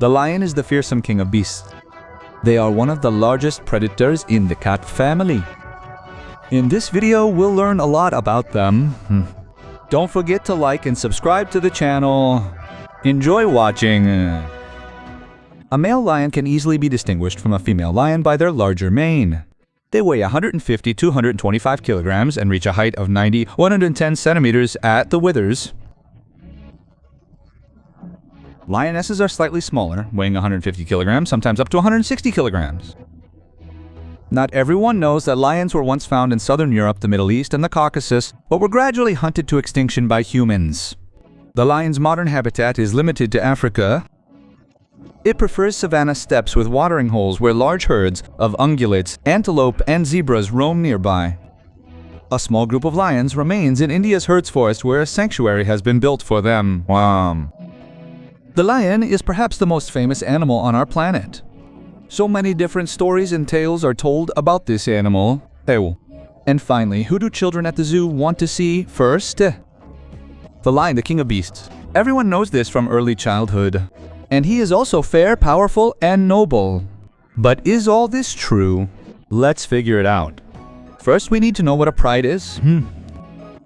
The lion is the fearsome king of beasts. They are one of the largest predators in the cat family. In this video, we'll learn a lot about them. Don't forget to like and subscribe to the channel. Enjoy watching. A male lion can easily be distinguished from a female lion by their larger mane. They weigh 150 to 125 kilograms and reach a height of 90-110 centimeters at the withers. Lionesses are slightly smaller, weighing 150 kilograms, sometimes up to 160 kilograms. Not everyone knows that lions were once found in southern Europe, the Middle East, and the Caucasus, but were gradually hunted to extinction by humans. The lion's modern habitat is limited to Africa. It prefers savanna steppes with watering holes where large herds of ungulates, antelope, and zebras roam nearby. A small group of lions remains in India's herds forest where a sanctuary has been built for them. The lion is perhaps the most famous animal on our planet. So many different stories and tales are told about this animal. And finally, who do children at the zoo want to see first? The lion, the king of beasts. Everyone knows this from early childhood. And he is also fair, powerful, and noble. But is all this true? Let's figure it out. First, we need to know what a pride is.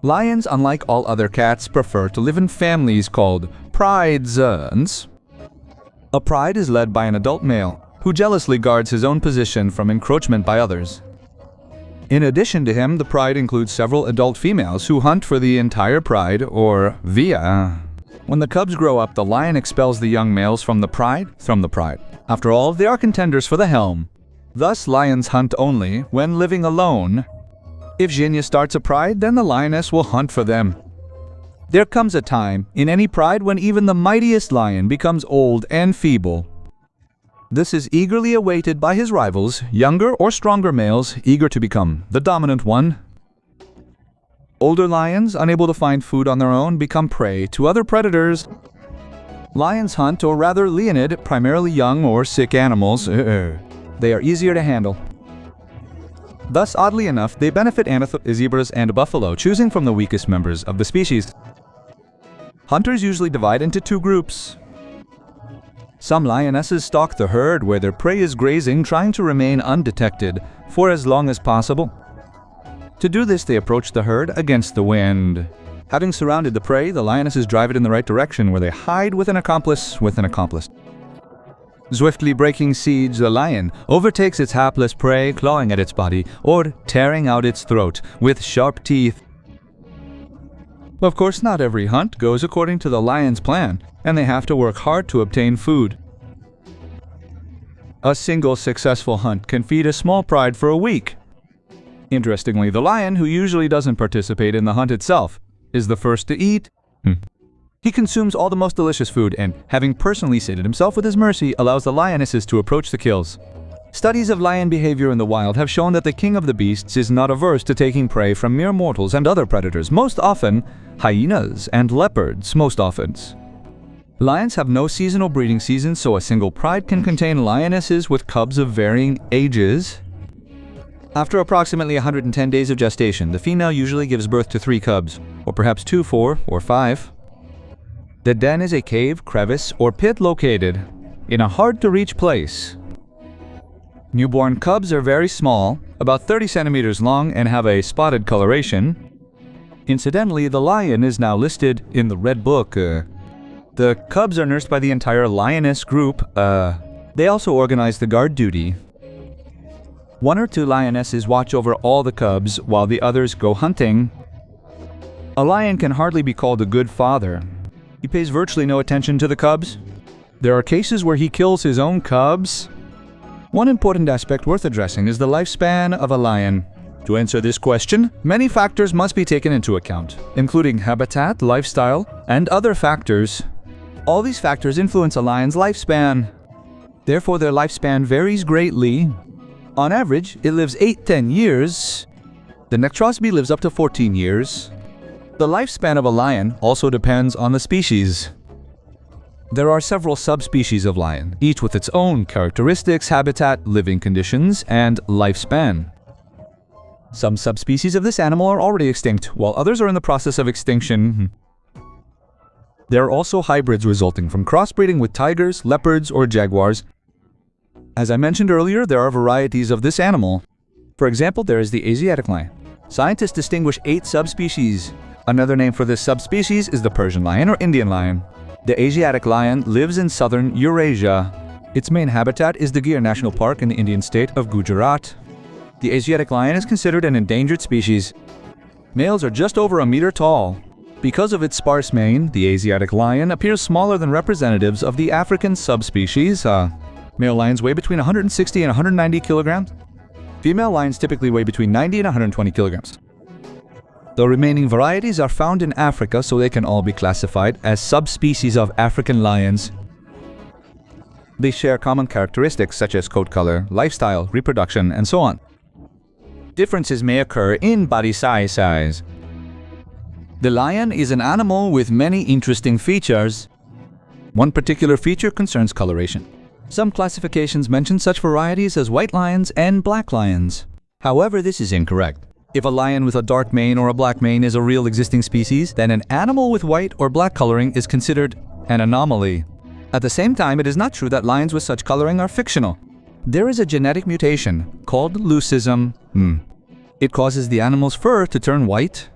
Lions, unlike all other cats, prefer to live in families called prides. A pride is led by an adult male who jealously guards his own position from encroachment by others. In addition to him, the pride includes several adult females who hunt for the entire pride, or via. When the cubs grow up, the lion expels the young males from the pride. After all, they are contenders for the helm. Thus, lions hunt only when living alone. If Genia starts a pride, then the lioness will hunt for them. There comes a time in any pride when even the mightiest lion becomes old and feeble. This is eagerly awaited by his rivals, younger or stronger males eager to become the dominant one. Older lions, unable to find food on their own, become prey to other predators. Lions hunt, or rather leonid, primarily young or sick animals. They are easier to handle. Thus, oddly enough, they benefit zebras and buffalo, choosing from the weakest members of the species. Hunters usually divide into two groups. Some lionesses stalk the herd where their prey is grazing, trying to remain undetected for as long as possible. To do this, they approach the herd against the wind. Having surrounded the prey, the lionesses drive it in the right direction, where they hide with an accomplice. Swiftly breaking siege, the lion overtakes its hapless prey, clawing at its body or tearing out its throat with sharp teeth. Of course, not every hunt goes according to the lion's plan, and they have to work hard to obtain food. A single successful hunt can feed a small pride for a week. Interestingly, the lion, who usually doesn't participate in the hunt itself, is the first to eat. He consumes all the most delicious food and, having personally sated himself with his mercy, allows the lionesses to approach the kills. Studies of lion behavior in the wild have shown that the king of the beasts is not averse to taking prey from mere mortals and other predators, most often hyenas and leopards. Lions have no seasonal breeding season, so a single pride can contain lionesses with cubs of varying ages. After approximately 110 days of gestation, the female usually gives birth to 3 cubs, or perhaps 2, 4, or 5. The den is a cave, crevice, or pit located in a hard-to-reach place. Newborn cubs are very small, about 30 centimeters long, and have a spotted coloration. Incidentally, the lion is now listed in the Red Book. The cubs are nursed by the entire lioness group. They also organize the guard duty. 1 or 2 lionesses watch over all the cubs while the others go hunting. A lion can hardly be called a good father. He pays virtually no attention to the cubs. There are cases where he kills his own cubs. One important aspect worth addressing is the lifespan of a lion. To answer this question, many factors must be taken into account, including habitat, lifestyle, and other factors. All these factors influence a lion's lifespan. Therefore, their lifespan varies greatly. On average, it lives 8-10 years. The Nectrosby lives up to 14 years. The lifespan of a lion also depends on the species. There are several subspecies of lion, each with its own characteristics, habitat, living conditions, and lifespan. Some subspecies of this animal are already extinct, while others are in the process of extinction. There are also hybrids resulting from crossbreeding with tigers, leopards, or jaguars. As I mentioned earlier, there are varieties of this animal. For example, there is the Asiatic lion. Scientists distinguish 8 subspecies. Another name for this subspecies is the Persian lion or Indian lion. The Asiatic lion lives in southern Eurasia. Its main habitat is the Gir National Park in the Indian state of Gujarat. The Asiatic lion is considered an endangered species. Males are just over a meter tall. Because of its sparse mane, the Asiatic lion appears smaller than representatives of the African subspecies. Male lions weigh between 160 and 190 kilograms. Female lions typically weigh between 90 and 120 kilograms. The remaining varieties are found in Africa, so they can all be classified as subspecies of African lions. They share common characteristics such as coat color, lifestyle, reproduction, and so on. Differences may occur in body size. The lion is an animal with many interesting features. One particular feature concerns coloration. Some classifications mention such varieties as white lions and black lions. However, this is incorrect. If a lion with a dark mane or a black mane is a real existing species, then an animal with white or black coloring is considered an anomaly. At the same time, it is not true that lions with such coloring are fictional. There is a genetic mutation called leucism. It causes the animal's fur to turn white.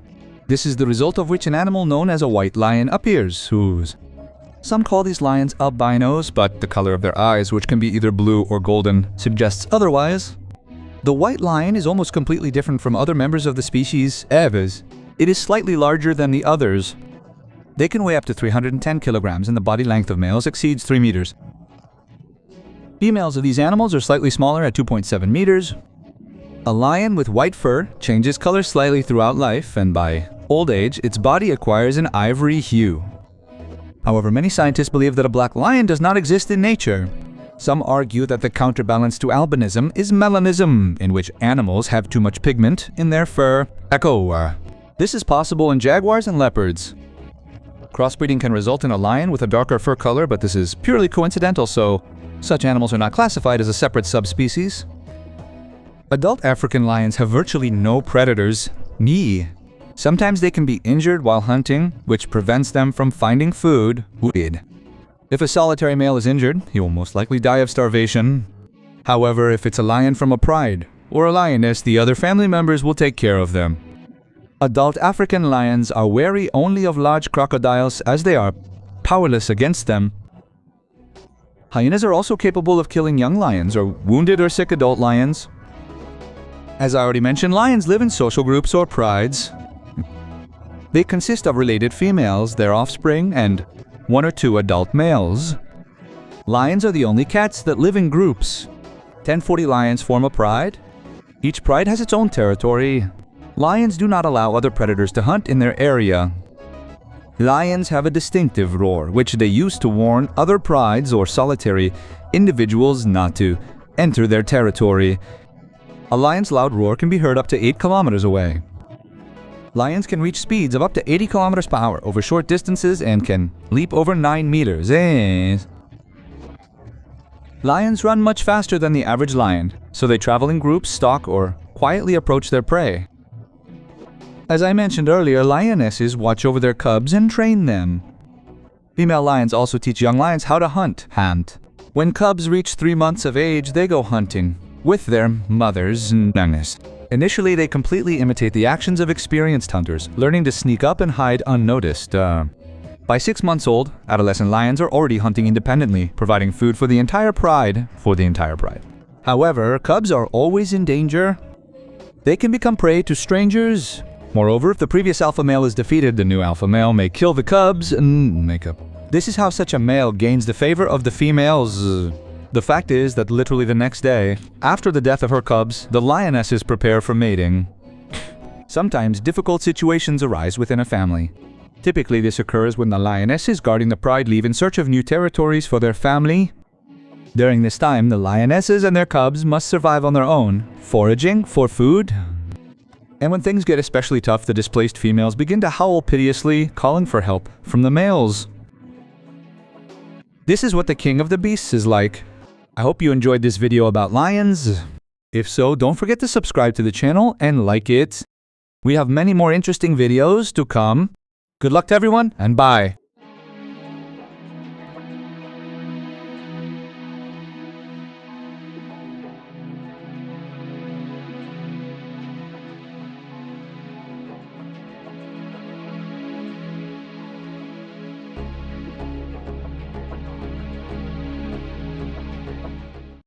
This is the result of which an animal known as a white lion appears. Some call these lions albinos, but the color of their eyes, which can be either blue or golden, suggests otherwise. The white lion is almost completely different from other members of the species Aves. It is slightly larger than the others. They can weigh up to 310 kilograms and the body length of males exceeds 3 meters. Females of these animals are slightly smaller at 2.7 meters. A lion with white fur changes color slightly throughout life, and by old age, its body acquires an ivory hue. However, many scientists believe that a black lion does not exist in nature. Some argue that the counterbalance to albinism is melanism, in which animals have too much pigment in their fur. This is possible in jaguars and leopards. Crossbreeding can result in a lion with a darker fur color, but this is purely coincidental, so such animals are not classified as a separate subspecies. Adult African lions have virtually no predators. Sometimes they can be injured while hunting, which prevents them from finding food. If a solitary male is injured, he will most likely die of starvation. However, if it's a lion from a pride or a lioness, the other family members will take care of them. Adult African lions are wary only of large crocodiles, as they are powerless against them. Hyenas are also capable of killing young lions or wounded or sick adult lions. As I already mentioned, lions live in social groups or prides. They consist of related females, their offspring, and 1 or 2 adult males. Lions are the only cats that live in groups. 1040 lions form a pride. Each pride has its own territory. Lions do not allow other predators to hunt in their area. Lions have a distinctive roar, which they use to warn other prides or solitary individuals not to enter their territory. A lion's loud roar can be heard up to 8 kilometers away. Lions can reach speeds of up to 80 kilometers per hour over short distances and can leap over 9 meters. Lions run much faster than the average lion, so they travel in groups, stalk, or quietly approach their prey. As I mentioned earlier, lionesses watch over their cubs and train them. Female lions also teach young lions how to hunt. When cubs reach 3 months of age, they go hunting with their mothers. Initially, they completely imitate the actions of experienced hunters, learning to sneak up and hide unnoticed. By 6 months old, adolescent lions are already hunting independently, providing food for the entire pride. However, cubs are always in danger. They can become prey to strangers. Moreover, if the previous alpha male is defeated, the new alpha male may kill the cubs and This is how such a male gains the favor of the females. The fact is that literally the next day, after the death of her cubs, the lionesses prepare for mating. Sometimes difficult situations arise within a family. Typically this occurs when the lionesses guarding the pride leave in search of new territories for their family. During this time, the lionesses and their cubs must survive on their own, foraging for food. And when things get especially tough, the displaced females begin to howl piteously, calling for help from the males. This is what the king of the beasts is like. I hope you enjoyed this video about lions. If so, don't forget to subscribe to the channel and like it. We have many more interesting videos to come. Good luck to everyone, and bye.